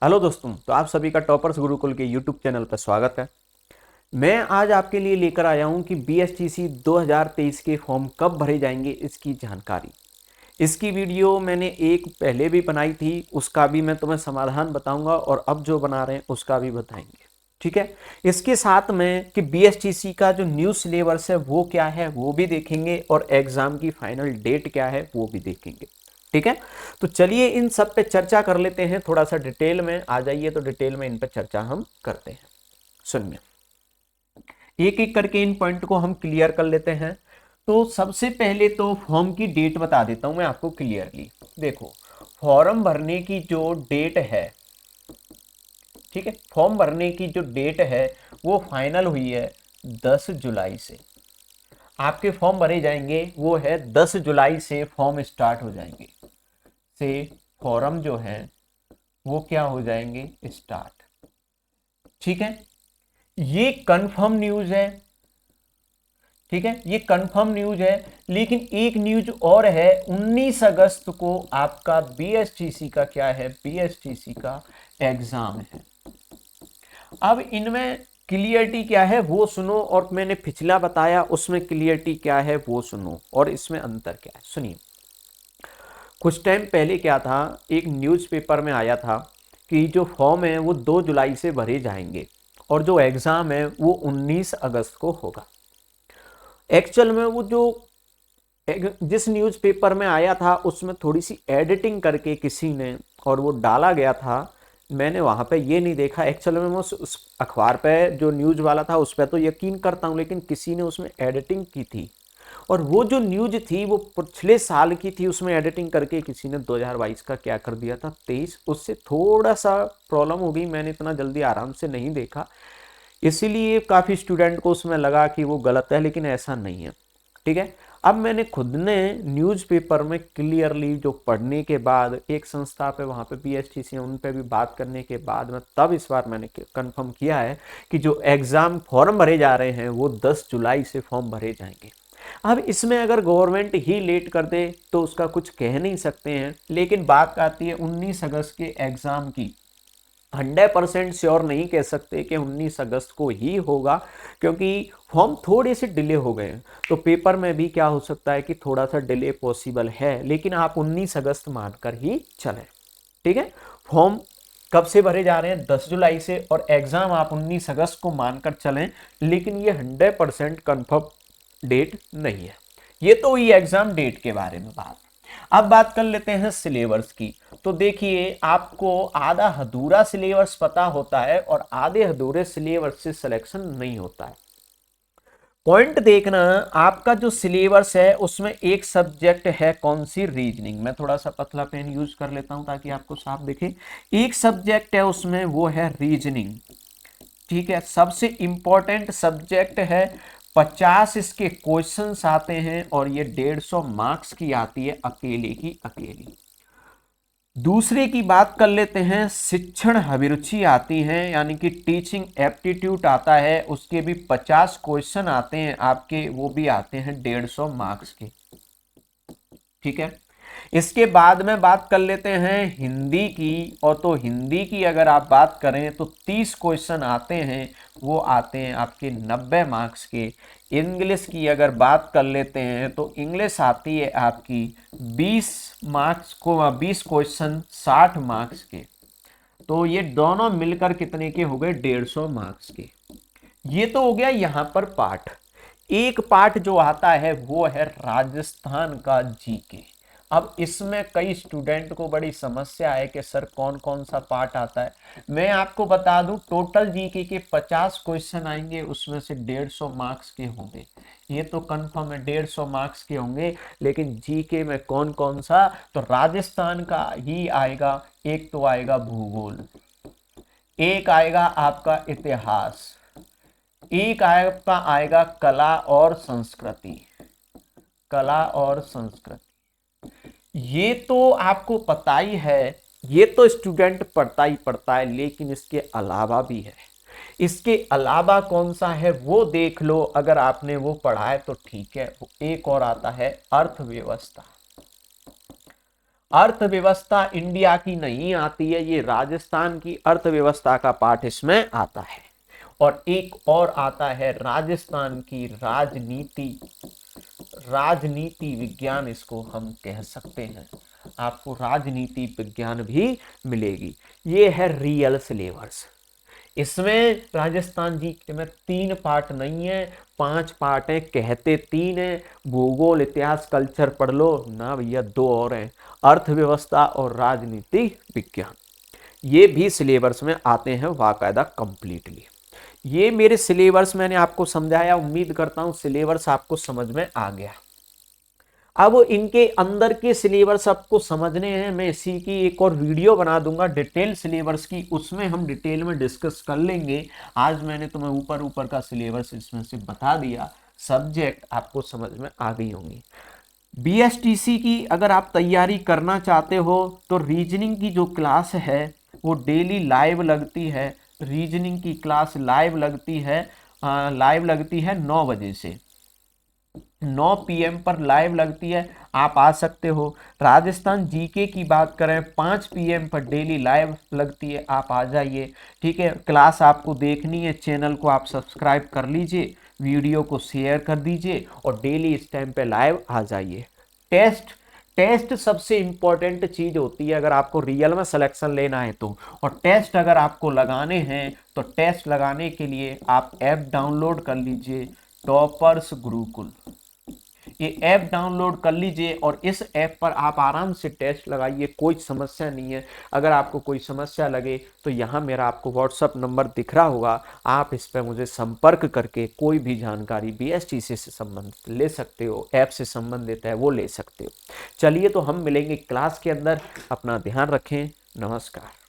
Hello दोस्तों, तो आप सभी का टॉपर्स गुरुकुल के यूट्यूब चैनल पर स्वागत है। मैं आज आपके लिए लेकर आया हूं कि बीएसटीसी 2023 के फॉर्म कब भरे जाएंगे इसकी जानकारी। इसकी वीडियो मैंने एक पहले भी बनाई थी, उसका भी मैं तुम्हें समाधान बताऊंगा और अब जो बना रहे हैं उसका भी बताएंगे। ठीक है। इसके साथ में कि बीएसटीसी का जो न्यू सिलेबस है वो क्या है वो भी देखेंगे और एग्जाम की फाइनल डेट क्या है वो भी देखेंगे। ठीक है। तो चलिए इन सब पे चर्चा कर लेते हैं, थोड़ा सा डिटेल में आ जाइए तो डिटेल में इन पे चर्चा हम करते हैं। सुनिए, एक एक करके इन पॉइंट को हम क्लियर कर लेते हैं। तो सबसे पहले तो फॉर्म की डेट बता देता हूं मैं आपको क्लियरली। देखो, फॉर्म भरने की जो डेट है, ठीक है, फॉर्म भरने की जो डेट है वो फाइनल हुई है 10 जुलाई से। आपके फॉर्म भरे जाएंगे वो है 10 जुलाई से फॉर्म स्टार्ट हो जाएंगे, से फॉर्म जो है वो क्या हो जाएंगे स्टार्ट। ठीक है, ये कंफर्म न्यूज है। ठीक है, ये कंफर्म न्यूज है। लेकिन एक न्यूज और है, 19 अगस्त को आपका बीएसटीसी का क्या है, बीएसटीसी का एग्जाम है। अब इनमें क्लियरिटी क्या है वो सुनो, और मैंने पिछला बताया उसमें क्लियरिटी क्या है वो सुनो, और इसमें अंतर क्या है सुनिए। कुछ टाइम पहले क्या था, एक न्यूज़पेपर में आया था कि जो फॉर्म है वो 2 जुलाई से भरे जाएंगे और जो एग्ज़ाम है वो 19 अगस्त को होगा। एक्चुअल में वो जो जिस न्यूज़पेपर में आया था उसमें थोड़ी सी एडिटिंग करके किसी ने और वो डाला गया था। मैंने वहाँ पे ये नहीं देखा एक्चुअल में, मैं उस अखबार पे जो न्यूज़ वाला था उस पर तो यकीन करता हूँ, लेकिन किसी ने उसमें एडिटिंग की थी और वो जो न्यूज थी वो पिछले साल की थी, उसमें एडिटिंग करके किसी ने 2022 का क्या कर दिया था 23, उससे थोड़ा सा प्रॉब्लम हो गई। मैंने इतना जल्दी आराम से नहीं देखा, इसीलिए काफ़ी स्टूडेंट को उसमें लगा कि वो गलत है, लेकिन ऐसा नहीं है। ठीक है। अब मैंने खुद ने न्यूज़पेपर में क्लियरली जो पढ़ने के बाद एक संस्था पे वहाँ पे बीएसटीसी उन पे भी बात करने के बाद में तब इस बार मैंने कंफर्म किया है कि जो एग्ज़ाम फॉर्म भरे जा रहे हैं वो 10 जुलाई से फॉर्म भरे जाएंगे। अब इसमें अगर गवर्नमेंट ही लेट कर दे तो उसका कुछ कह नहीं सकते हैं, लेकिन बात आती है 19 अगस्त के एग्ज़ाम की। 100% श्योर नहीं कह सकते कि 19 अगस्त को ही होगा, क्योंकि फॉर्म थोड़े से डिले हो गए हैं, तो पेपर में भी क्या हो सकता है कि थोड़ा सा डिले पॉसिबल है, लेकिन आप 19 अगस्त मानकर ही चलें। ठीक है। फॉर्म कब से भरे जा रहे हैं, 10 जुलाई से, और एग्जाम आप 19 अगस्त को मानकर चलें, लेकिन ये 100% कन्फर्म डेट नहीं है। ये तो हुई एग्जाम डेट के बारे में बात। अब बात कर लेते हैं सिलेबस की। तो देखिए, आपको आधा अधूरा सिलेबस पता होता है और आधे अधूरे सिलेबस से सिलेक्शन नहीं होता है। पॉइंट देखना, आपका जो सिलेबस है उसमें एक सब्जेक्ट है कौन सी, रीजनिंग। मैं थोड़ा सा पतला पेन यूज कर लेता हूं ताकि आपको साफ दिखे। एक सब्जेक्ट है उसमें, वो है रीजनिंग। ठीक है, सबसे इंपॉर्टेंट सब्जेक्ट है। 50 इसके क्वेश्चंस आते हैं और ये 150 मार्क्स की आती है अकेले की अकेली। दूसरे की बात कर लेते हैं, शिक्षण अभिरुचि आती है, यानी कि टीचिंग एप्टीट्यूड आता है, उसके भी 50 क्वेश्चन आते हैं आपके, वो भी आते हैं 150 मार्क्स के। ठीक है। इसके बाद में बात कर लेते हैं हिंदी की, और तो हिंदी की अगर आप बात करें तो 30 क्वेश्चन आते हैं, वो आते हैं आपके 90 मार्क्स के। इंग्लिश की अगर बात कर लेते हैं तो इंग्लिश आती है आपकी 20 मार्क्स को, 20 क्वेश्चन 60 मार्क्स के। तो ये दोनों मिलकर कितने के हो गए, 150 मार्क्स के। ये तो हो गया यहां पर पार्ट। एक पार्ट जो आता है वो है राजस्थान का जीके। अब इसमें कई स्टूडेंट को बड़ी समस्या है कि सर कौन कौन सा पार्ट आता है। मैं आपको बता दूं, टोटल जीके के 50 क्वेश्चन आएंगे, उसमें से 150 मार्क्स के होंगे। ये तो कंफर्म है 150 मार्क्स के होंगे, लेकिन जीके में कौन कौन सा, तो राजस्थान का ही आएगा। एक तो आएगा भूगोल, एक आएगा आपका इतिहास, एक आपका आएगा कला और संस्कृति, कला और संस्कृति। ये तो आपको पता ही है, ये तो स्टूडेंट पढ़ता ही पढ़ता है, लेकिन इसके अलावा भी है। इसके अलावा कौन सा है वो देख लो, अगर आपने वो पढ़ा है तो ठीक है। एक और आता है अर्थव्यवस्था। अर्थव्यवस्था इंडिया की नहीं आती है, ये राजस्थान की अर्थव्यवस्था का पाठ इसमें आता है। और एक और आता है राजस्थान की राजनीति, राजनीति विज्ञान इसको हम कह सकते हैं। आपको राजनीति विज्ञान भी मिलेगी। ये है रियल सिलेबस। इसमें राजस्थान जी के में 3 पार्ट नहीं है, 5 पार्ट हैं, कहते 3 हैं। भूगोल, इतिहास, कल्चर पढ़ लो ना भैया, 2 और हैं, अर्थव्यवस्था और राजनीति विज्ञान। ये भी सिलेबस में आते हैं बाकायदा कंप्लीटली। ये मेरे सिलेबस मैंने आपको समझाया, उम्मीद करता हूं सिलेबस आपको समझ में आ गया। अब इनके अंदर के सिलेबस आपको समझने हैं, मैं इसी की एक और वीडियो बना दूंगा डिटेल सिलेबस की, उसमें हम डिटेल में डिस्कस कर लेंगे। आज मैंने तुम्हें ऊपर ऊपर का सिलेबस इसमें से बता दिया, सब्जेक्ट आपको समझ में आ गई होंगी। बीएसटीसी की अगर आप तैयारी करना चाहते हो तो रीजनिंग की जो क्लास है वो डेली लाइव लगती है। रीजनिंग की क्लास लाइव लगती है, 9 बजे से 9 PM पर लाइव लगती है, आप आ सकते हो। राजस्थान जीके की बात करें 5 PM पर डेली लाइव लगती है, आप आ जाइए। ठीक है, क्लास आपको देखनी है, चैनल को आप सब्सक्राइब कर लीजिए, वीडियो को शेयर कर दीजिए और डेली इस टाइम पे लाइव आ जाइए। टेस्ट टेस्ट सबसे इंपॉर्टेंट चीज होती है अगर आपको रियल में सिलेक्शन लेना है तो। और टेस्ट अगर आपको लगाने हैं तो टेस्ट लगाने के लिए आप ऐप डाउनलोड कर लीजिए, टॉपर्स गुरुकुल। ये ऐप डाउनलोड कर लीजिए और इस ऐप पर आप आराम से टेस्ट लगाइए, कोई समस्या नहीं है। अगर आपको कोई समस्या लगे तो यहाँ मेरा आपको व्हाट्सअप नंबर दिख रहा होगा, आप इस पर मुझे संपर्क करके कोई भी जानकारी बीएसटीसी से संबंधित ले सकते हो, ऐप से संबंधित है वो ले सकते हो। चलिए तो हम मिलेंगे क्लास के अंदर, अपना ध्यान रखें, नमस्कार।